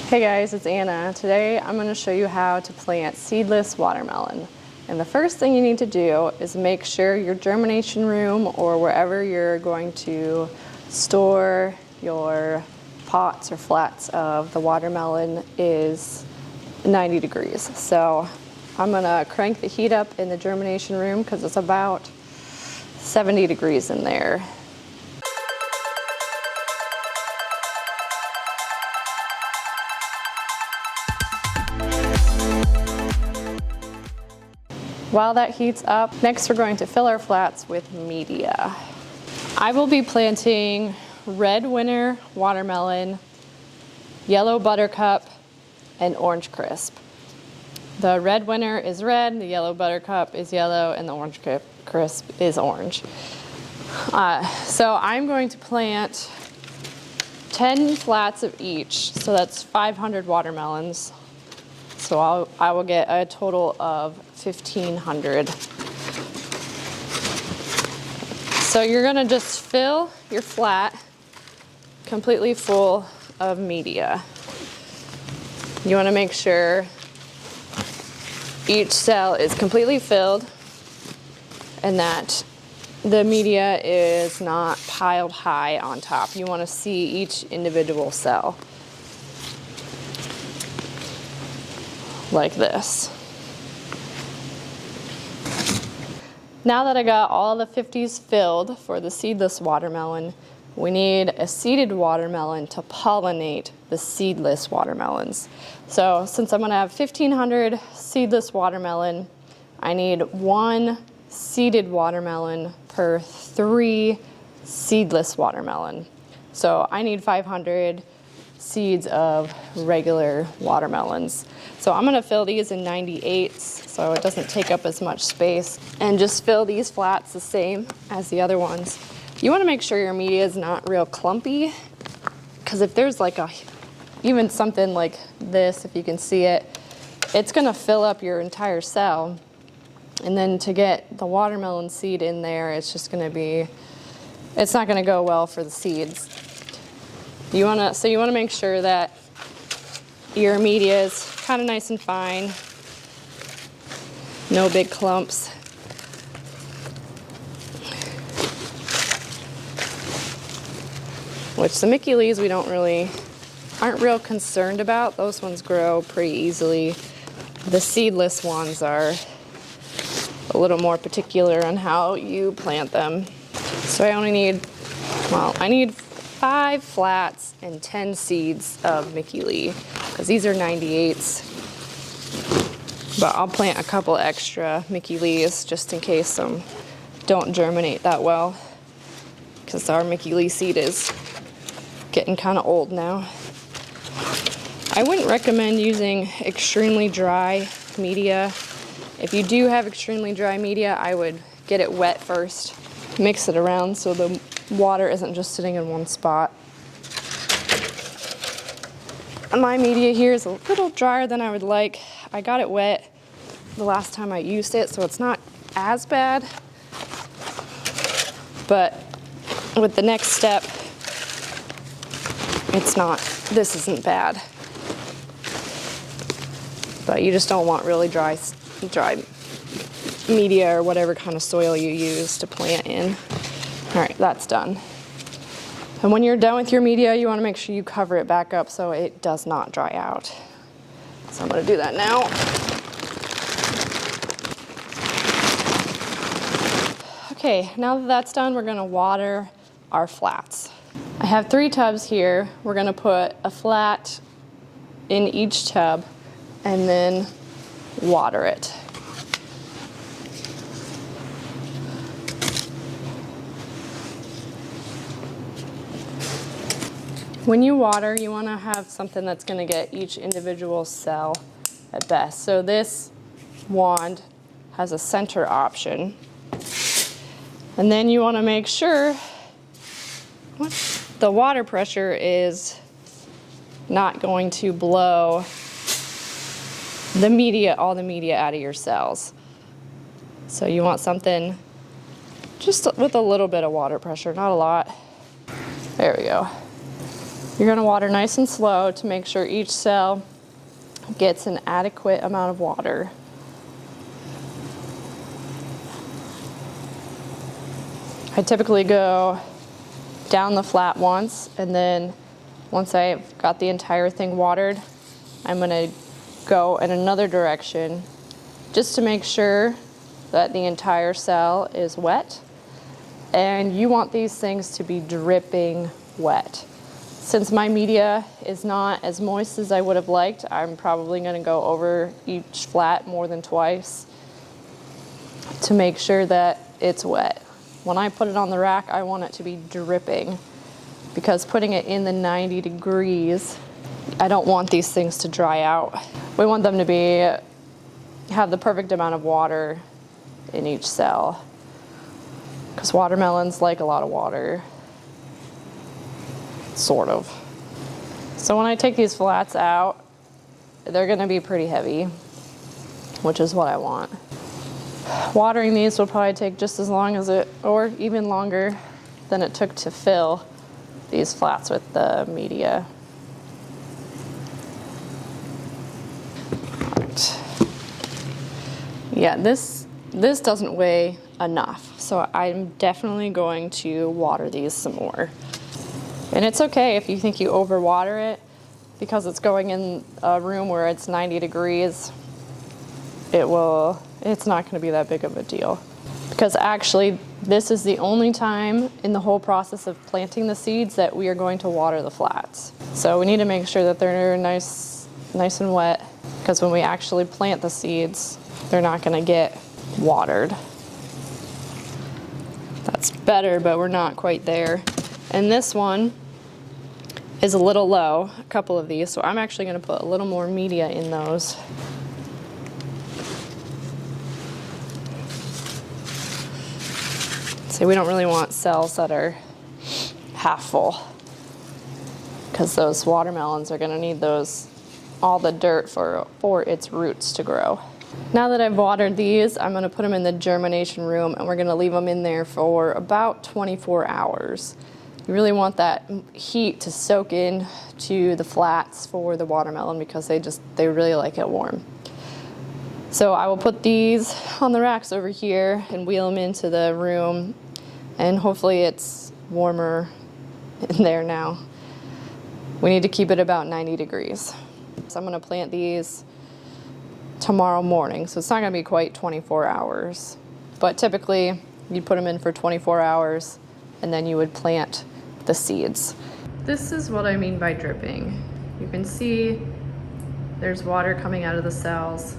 Hey guys, it's Anna. Today I'm going to show you how to plant seedless watermelon. And the first thing you need to do is make sure your germination room or wherever you're going to store your pots or flats of the watermelon is 90 degrees. So I'm going to crank the heat up in the germination room because it's about 70 degrees in there. While that heats up, next we're going to fill our flats with media. I will be planting red winter watermelon, yellow buttercup, and orange crisp. The red winter is red, the yellow buttercup is yellow, and the orange crisp is orange. So I'm going to plant 10 flats of each, so that's 500 watermelons. So I will get a total of 1,500. So you're gonna just fill your flat completely full of media. You wanna make sure each cell is completely filled and that the media is not piled high on top. You wanna see each individual cell. Like this. Now that I got all the 50s filled for the seedless watermelon, we need a seeded watermelon to pollinate the seedless watermelons. So since I'm gonna have 1,500 seedless watermelon, I need 1 seeded watermelon per 3 seedless watermelon. So I need 500 seeds of regular watermelons. So I'm gonna fill these in 98s so it doesn't take up as much space, and just fill these flats the same as the other ones. You wanna make sure your media is not real clumpy, because if there's like even something like this, if you can see it, it's gonna fill up your entire cell. And then to get the watermelon seed in there, it's not gonna go well for the seeds. So you wanna make sure that your media is kind of nice and fine, no big clumps. Which the Mickey Lees we aren't real concerned about. Those ones grow pretty easily. The seedless ones are a little more particular on how you plant them. So I need 5 flats and 10 seeds of Mickey Lee, because these are 98s. But I'll plant a couple extra Mickey Lees just in case some don't germinate that well, because our Mickey Lee seed is getting kind of old now. I wouldn't recommend using extremely dry media. If you do have extremely dry media, I would get it wet first, mix it around so the water isn't just sitting in one spot. My media here is a little drier than I would like. I got it wet the last time I used it, so it's not as bad. But with the next step, this isn't bad. But you just don't want really dry media or whatever kind of soil you use to plant in. All right, that's done. And when you're done with your media, you want to make sure you cover it back up so it does not dry out. So I'm going to do that now. Okay, now that that's done, we're going to water our flats. I have 3 tubs here. We're going to put a flat in each tub and then water it. When you water, you want to have something that's going to get each individual cell at best. So this wand has a center option. And then you want to make sure the water pressure is not going to blow all the media out of your cells. So you want something just with a little bit of water pressure, not a lot. There we go. You're gonna water nice and slow to make sure each cell gets an adequate amount of water. I typically go down the flat once, and then once I've got the entire thing watered, I'm gonna go in another direction just to make sure that the entire cell is wet. And you want these things to be dripping wet. Since my media is not as moist as I would have liked, I'm probably gonna go over each flat more than twice to make sure that it's wet. When I put it on the rack, I want it to be dripping, because putting it in the 90 degrees, I don't want these things to dry out. We want them to have the perfect amount of water in each cell, because watermelons like a lot of water. Sort of. So when I take these flats out, they're gonna be pretty heavy, which is what I want. Watering these will probably take just as long as or even longer than it took to fill these flats with the media. Right. Yeah, this doesn't weigh enough, so I'm definitely going to water these some more. And it's okay if you think you overwater it, because it's going in a room where it's 90 degrees. It's not going to be that big of a deal. Because actually, this is the only time in the whole process of planting the seeds that we are going to water the flats. So we need to make sure that they're nice and wet, because when we actually plant the seeds, they're not going to get watered. That's better, but we're not quite there. And this one is a little low, a couple of these, so I'm actually going to put a little more media in those. So we don't really want cells that are half full, because those watermelons are going to need all the dirt for its roots to grow. Now that I've watered these, I'm going to put them in the germination room, and we're going to leave them in there for about 24 hours. You really want that heat to soak in to the flats for the watermelon, because they really like it warm. So I will put these on the racks over here and wheel them into the room, and hopefully it's warmer in there now. We need to keep it about 90 degrees. So I'm going to plant these tomorrow morning, so it's not going to be quite 24 hours. But typically you'd put them in for 24 hours, and then you would plant the seeds. This is what I mean by dripping. You can see there's water coming out of the cells,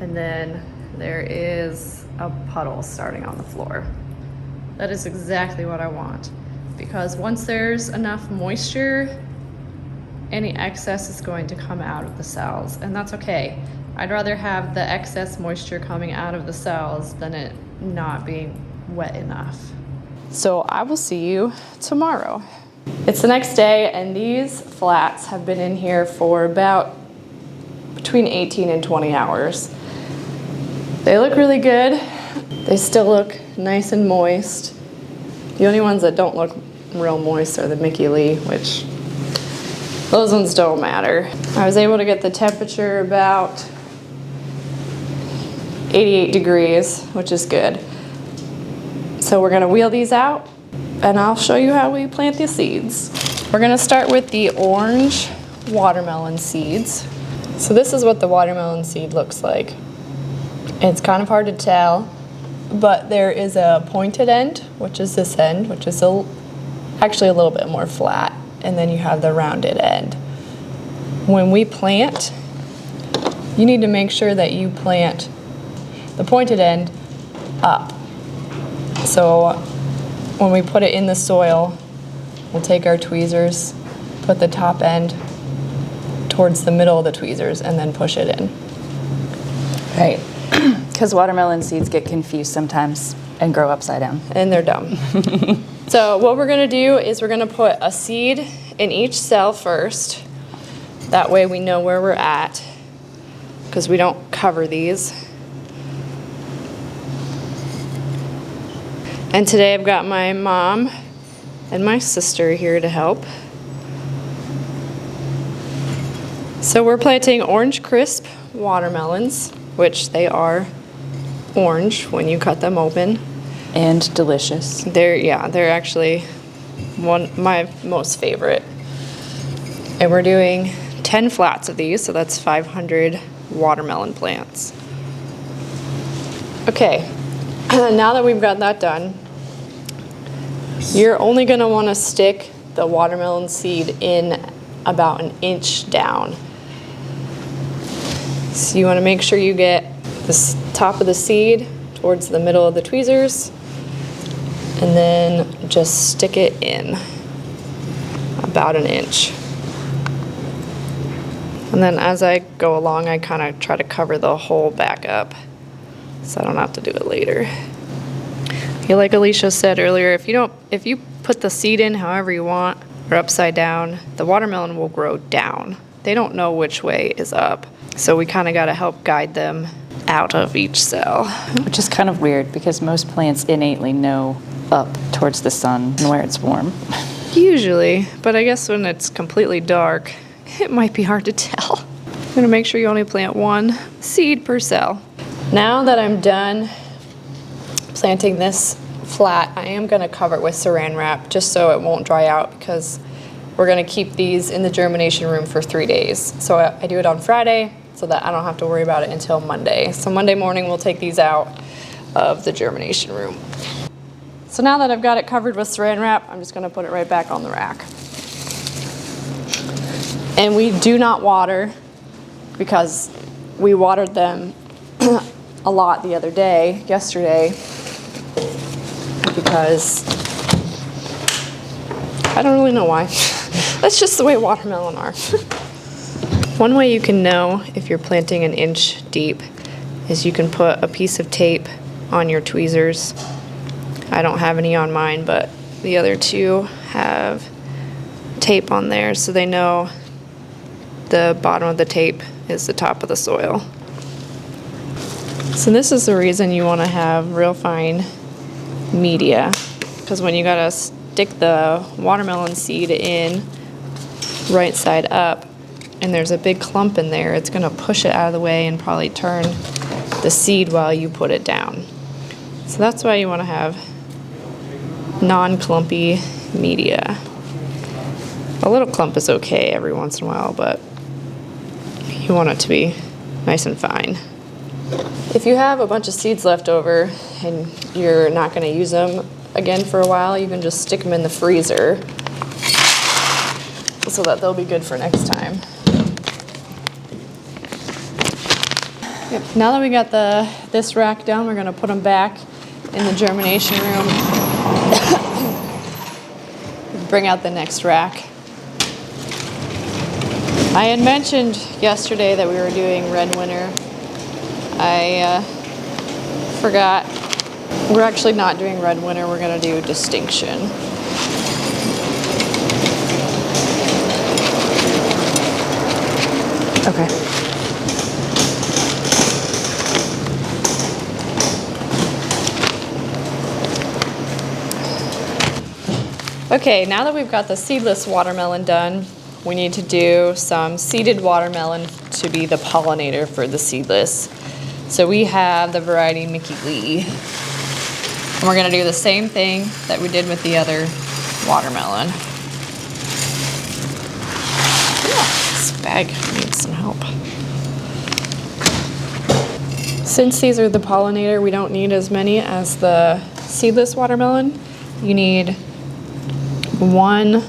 and then there is a puddle starting on the floor. That is exactly what I want, because once there's enough moisture, any excess is going to come out of the cells, and that's okay. I'd rather have the excess moisture coming out of the cells than it not being wet enough. So I will see you tomorrow. It's the next day, and these flats have been in here for about between 18 and 20 hours. They look really good. They still look nice and moist. The only ones that don't look real moist are the Mickey Lee, which those ones don't matter. I was able to get the temperature about 88 degrees, which is good. So we're gonna wheel these out, and I'll show you how we plant the seeds. We're gonna start with the orange watermelon seeds. So this is what the watermelon seed looks like. It's kind of hard to tell, but there is a pointed end, which is this end, which is actually a little bit more flat, and then you have the rounded end. When we plant, you need to make sure that you plant the pointed end up. So when we put it in the soil, we'll take our tweezers, put the top end towards the middle of the tweezers, and then push it in. Right, because watermelon seeds get confused sometimes and grow upside down. And they're dumb. So what we're gonna do is we're gonna put a seed in each cell first. That way we know where we're at, because we don't cover these. And today I've got my mom and my sister here to help. So we're planting orange crisp watermelons, which they are orange when you cut them open. And delicious. They're actually my most favorite. And we're doing 10 flats of these, so that's 500 watermelon plants. Okay, now that we've got that done, you're only going to want to stick the watermelon seed in about an inch down. So you want to make sure you get the top of the seed towards the middle of the tweezers, and then just stick it in about an inch. And then as I go along, I kind of try to cover the hole back up so I don't have to do it later. Like Alicia said earlier, if you put the seed in however you want or upside down, the watermelon will grow down. They don't know which way is up. So we kind of got to help guide them out of each cell. Which is kind of weird because most plants innately know up towards the sun and where it's warm. Usually, but I guess when it's completely dark, it might be hard to tell. I'm gonna make sure you only plant one seed per cell. Now that I'm done planting this flat, I am gonna cover it with saran wrap just so it won't dry out, because we're gonna keep these in the germination room for 3 days. So I do it on Friday so that I don't have to worry about it until Monday. So Monday morning we'll take these out of the germination room. So now that I've got it covered with saran wrap, I'm just gonna put it right back on the rack. And we do not water, because we watered them a lot the other day, yesterday, because I don't really know why. That's just the way watermelon are. One way you can know if you're planting an inch deep is you can put a piece of tape on your tweezers. I don't have any on mine, but the other two have tape on there, so they know the bottom of the tape is the top of the soil. So this is the reason you want to have real fine media, because when you gotta stick the watermelon seed in right side up and there's a big clump in there, it's gonna push it out of the way and probably turn the seed while you put it down. So that's why you want to have non-clumpy media. A little clump is okay every once in a while, but you want it to be nice and fine. If you have a bunch of seeds left over and you're not going to use them again for a while, you can just stick them in the freezer so that they'll be good for next time. Yep. Now that we got this rack down, we're going to put them back in the germination room. Bring out the next rack. I had mentioned yesterday that we were doing red winter. I forgot. We're actually not doing red winter, we're going to do distinction. Okay. Okay, now that we've got the seedless watermelon done, we need to do some seeded watermelon to be the pollinator for the seedless. So we have the variety Mickey Lee. And we're gonna do the same thing that we did with the other watermelon. This bag needs some help. Since these are the pollinator, we don't need as many as the seedless watermelon. You need 1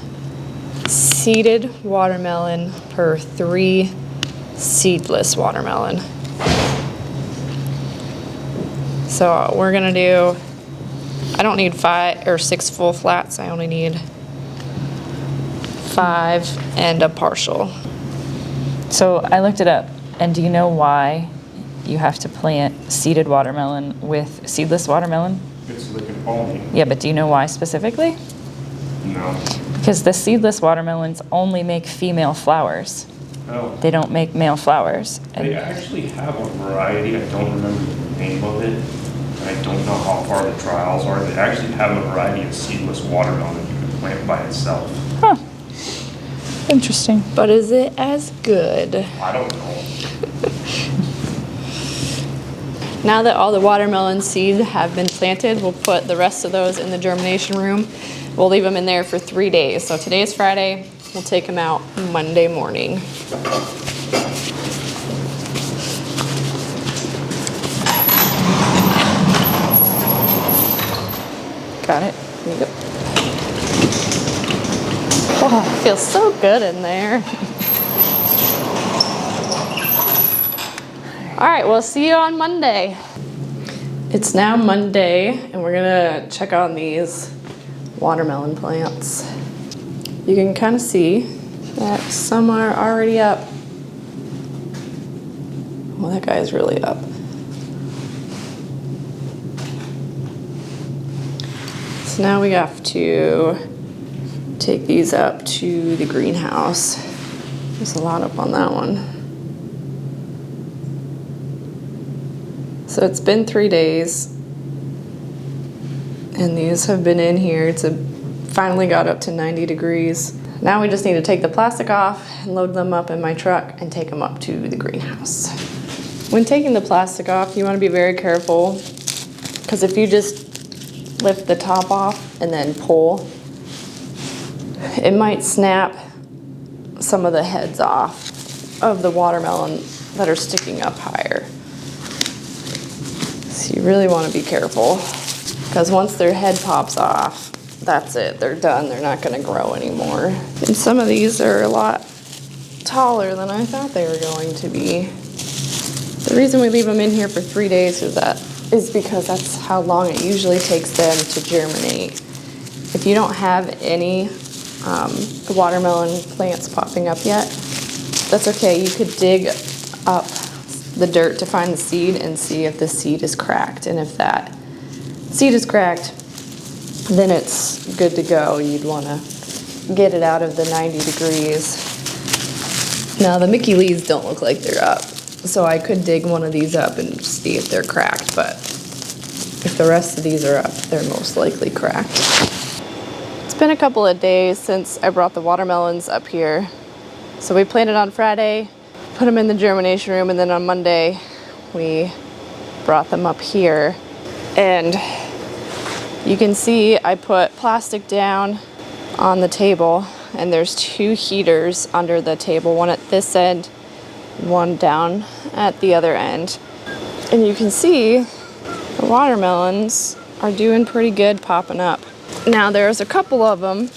seeded watermelon per 3 seedless watermelon. So we're gonna do, I don't need 5 or 6 full flats, I only need 5 and a partial. So I looked it up, and do you know why you have to plant seeded watermelon with seedless watermelon? It's so they can pollinate. Yeah, but do you know why specifically? No. Because the seedless watermelons only make female flowers. Oh. They don't make male flowers. They actually have a variety. I don't remember the name of it. I don't know how far the trials are. They actually have a variety of seedless watermelon you can plant by itself. Huh. Interesting. But is it as good? I don't know. Now that all the watermelon seeds have been planted, we'll put the rest of those in the germination room. We'll leave them in there for 3 days. So today is Friday. We'll take them out Monday morning. Got it. Yep. Oh, it feels so good in there. All right, we'll see you on Monday. It's now Monday, and we're gonna check on these watermelon plants. You can kind of see that some are already up. Well, that guy's really up. So now we have to take these up to the greenhouse. There's a lot up on that one. So it's been 3 days, and these have been in here to finally got up to 90 degrees. Now we just need to take the plastic off and load them up in my truck and take them up to the greenhouse. When taking the plastic off, you want to be very careful, because if you just lift the top off and then pull, it might snap some of the heads off of the watermelon that are sticking up higher. So you really want to be careful, because once their head pops off, that's it. They're done. They're not going to grow anymore. And some of these are a lot taller than I thought they were going to be. The reason we leave them in here for 3 days is because that's how long it usually takes them to germinate. If you don't have any watermelon plants popping up yet, that's okay. You could dig up the dirt to find the seed and see if the seed is cracked. And if that seed is cracked, then it's good to go. You'd want to get it out of the 90 degrees. Now the Mickey Lees don't look like they're up, so I could dig one of these up and see if they're cracked, but if the rest of these are up, they're most likely cracked. It's been a couple of days since I brought the watermelons up here. So we planted on Friday, put them in the germination room, and then on Monday we brought them up here. And you can see I put plastic down on the table, and there's 2 heaters under the table, one at this end, one down at the other end. And you can see the watermelons are doing pretty good popping up. Now there's a couple of them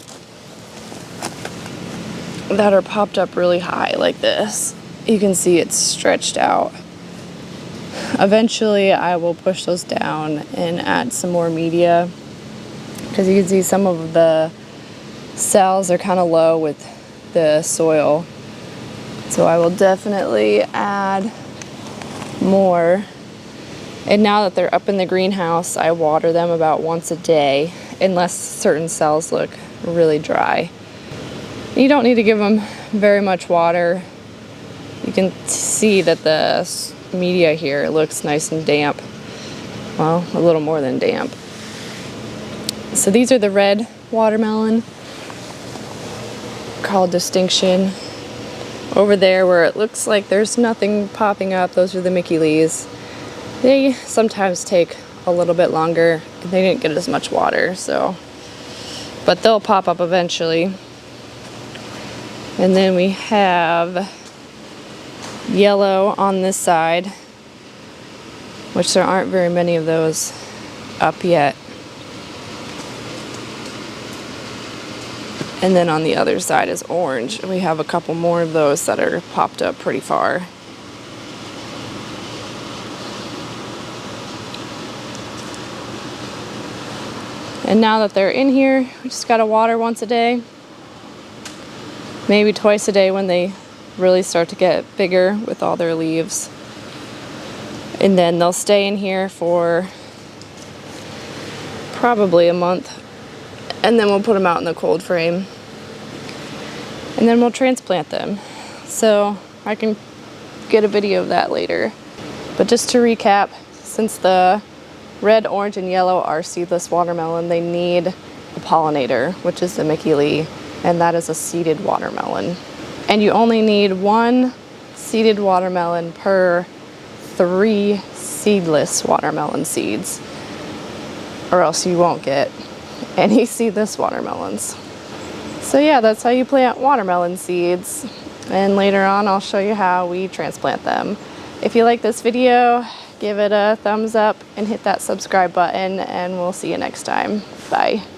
that are popped up really high like this. You can see it's stretched out. Eventually I will push those down and add some more media, because you can see some of the cells are kind of low with the soil. So I will definitely add more. And now that they're up in the greenhouse, I water them about once a day, unless certain cells look really dry. You don't need to give them very much water. You can see that the media here looks nice and damp. Well, a little more than damp. So these are the red watermelon, called Distinction. Over there where it looks like there's nothing popping up, those are the Mickey Lees. They sometimes take a little bit longer. They didn't get as much water, so, but they'll pop up eventually. And then we have yellow on this side, which there aren't very many of those up yet. And then on the other side is orange. We have a couple more of those that are popped up pretty far. And now that they're in here, we just gotta water once a day. Maybe twice a day when they really start to get bigger with all their leaves. And then they'll stay in here for probably a month. And then we'll put them out in the cold frame. And then we'll transplant them. So I can get a video of that later. But just to recap, since the red, orange, and yellow are seedless watermelon, they need a pollinator, which is the Mickey Lee. and that is a seeded watermelon. And you only need 1 seeded watermelon per 3 seedless watermelon seeds, or else you won't get any seedless watermelons. So yeah, that's how you plant watermelon seeds. And later on, I'll show you how we transplant them. If you like this video, give it a thumbs up and hit that subscribe button, and we'll see you next time. Bye.